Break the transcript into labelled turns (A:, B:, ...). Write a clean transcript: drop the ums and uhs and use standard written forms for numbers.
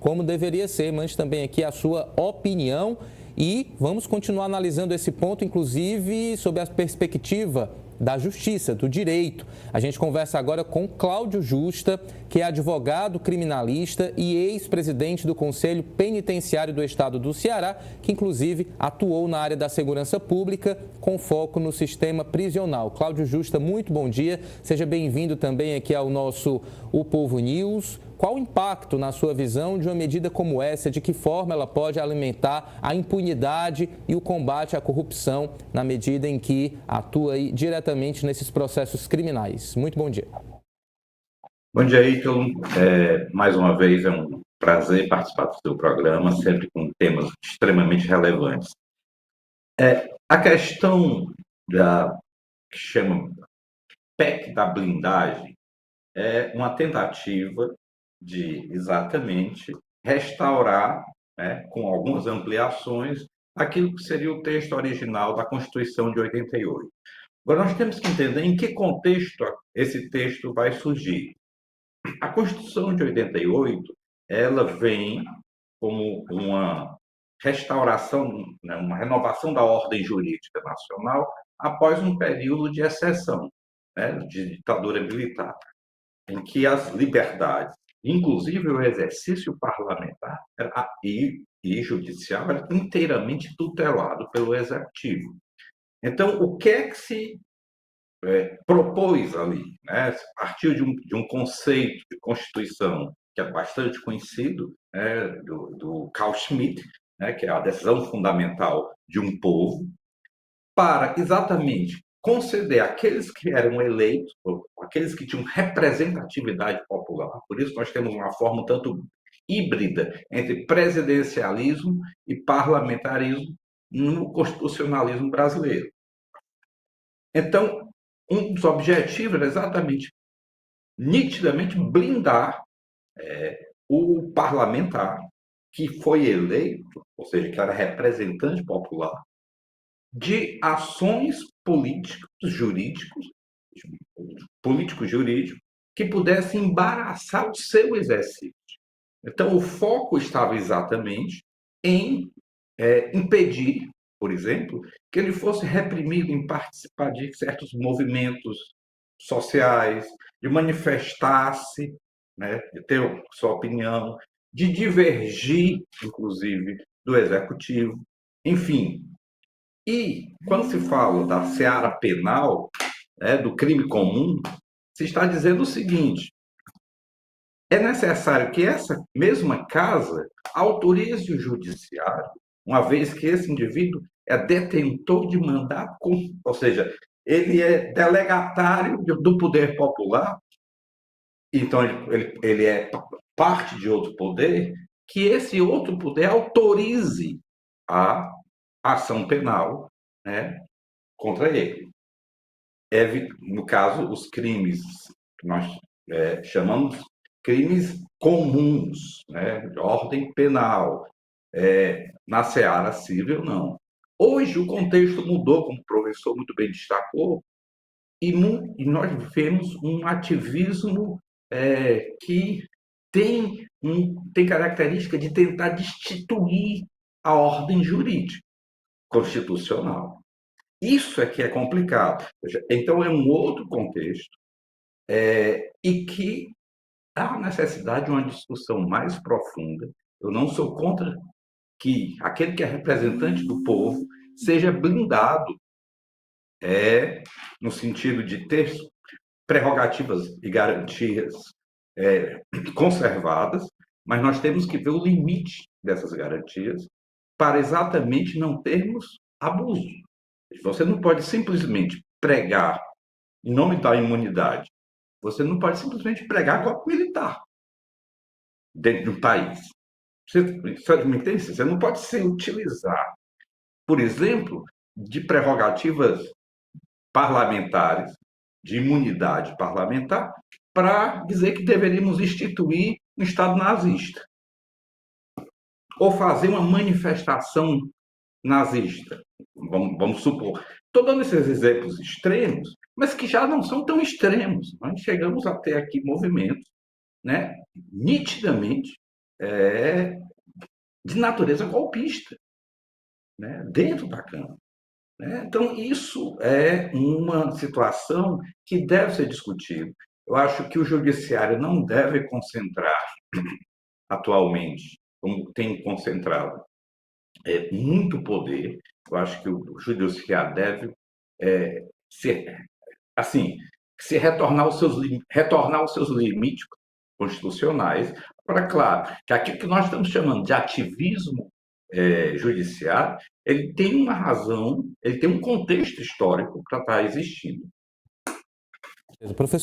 A: como deveria ser. Mande também aqui a sua opinião e vamos continuar analisando esse ponto, inclusive sobre a perspectiva da justiça, do direito. A gente conversa agora com Cláudio Justa, que é advogado criminalista e ex-presidente do Conselho Penitenciário do Estado do Ceará, que inclusive atuou na área da segurança pública com foco no sistema prisional. Cláudio Justa, muito bom dia. Seja bem-vindo também aqui ao nosso O Povo News. Qual o impacto, na sua visão, de uma medida como essa? De que forma ela pode alimentar a impunidade e o combate à corrupção na medida em que atua aí diretamente nesses processos criminais? Muito bom dia.
B: Bom dia, Ítalo. Mais uma vez é um prazer participar do seu programa, sempre com temas extremamente relevantes. A questão que chama PEC da blindagem é uma tentativa de exatamente restaurar, né, com algumas ampliações, aquilo que seria o texto original da Constituição de 88. Agora, nós temos que entender em que contexto esse texto vai surgir. A Constituição de 88, ela vem como uma restauração, né, uma renovação da ordem jurídica nacional após um período de exceção, né, de ditadura militar, em que as liberdades, inclusive o exercício parlamentar e judicial, era inteiramente tutelado pelo Executivo. Então, o que é que se propôs ali, né? Partiu de um conceito de Constituição que é bastante conhecido, né, do Carl Schmitt, né, que é a decisão fundamental de um povo, para exatamente conceder àqueles que eram eleitos, aqueles que tinham representatividade popular. Por isso nós temos uma forma tanto híbrida entre presidencialismo e parlamentarismo no constitucionalismo brasileiro. Então, um dos objetivos era exatamente, nitidamente, blindar o parlamentar que foi eleito, ou seja, que era representante popular, de ações políticos-jurídicos que pudessem embaraçar o seu exercício. Então, o foco estava exatamente em impedir, por exemplo, que ele fosse reprimido em participar de certos movimentos sociais, de manifestar-se, né, de ter sua opinião, de divergir, inclusive, do executivo, enfim. E, quando se fala da seara penal, do crime comum, se está dizendo o seguinte: é necessário que essa mesma casa autorize o judiciário, uma vez que esse indivíduo é detentor de mandato, ou seja, ele é delegatário do poder popular, então ele é parte de outro poder, que esse outro poder autorize a ação penal, né, contra ele. No caso, os crimes que nós chamamos crimes comuns, né, de ordem penal, na seara civil, não. Hoje o contexto mudou, como o professor muito bem destacou, e nós vemos um ativismo que tem característica de tentar destituir a ordem jurídica constitucional. Isso é que é complicado. Então, é um outro contexto e que há necessidade de uma discussão mais profunda. Eu não sou contra que aquele que é representante do povo seja blindado, no sentido de ter prerrogativas e garantias conservadas, mas nós temos que ver o limite dessas garantias para exatamente não termos abuso. Você não pode simplesmente pregar em nome da imunidade. Você não pode simplesmente pregar golpe militar dentro de um país. Você me entende? Você não pode se utilizar, por exemplo, de prerrogativas parlamentares, de imunidade parlamentar, para dizer que deveríamos instituir um Estado nazista. Ou fazer uma manifestação nazista. Vamos supor. Estou dando esses exemplos extremos, mas que já não são tão extremos. Nós chegamos a ter aqui movimentos, né, nitidamente de natureza golpista, né, dentro da Câmara. Né? Então, isso é uma situação que deve ser discutida. Eu acho que o Judiciário não deve concentrar atualmente, como tem concentrado, muito poder. Eu acho que o Judiciário deve ser, assim, retornar aos seus limites constitucionais, para, claro, que aquilo que nós estamos chamando de ativismo judiciário, ele tem uma razão, ele tem um contexto histórico para estar existindo.
A: Professor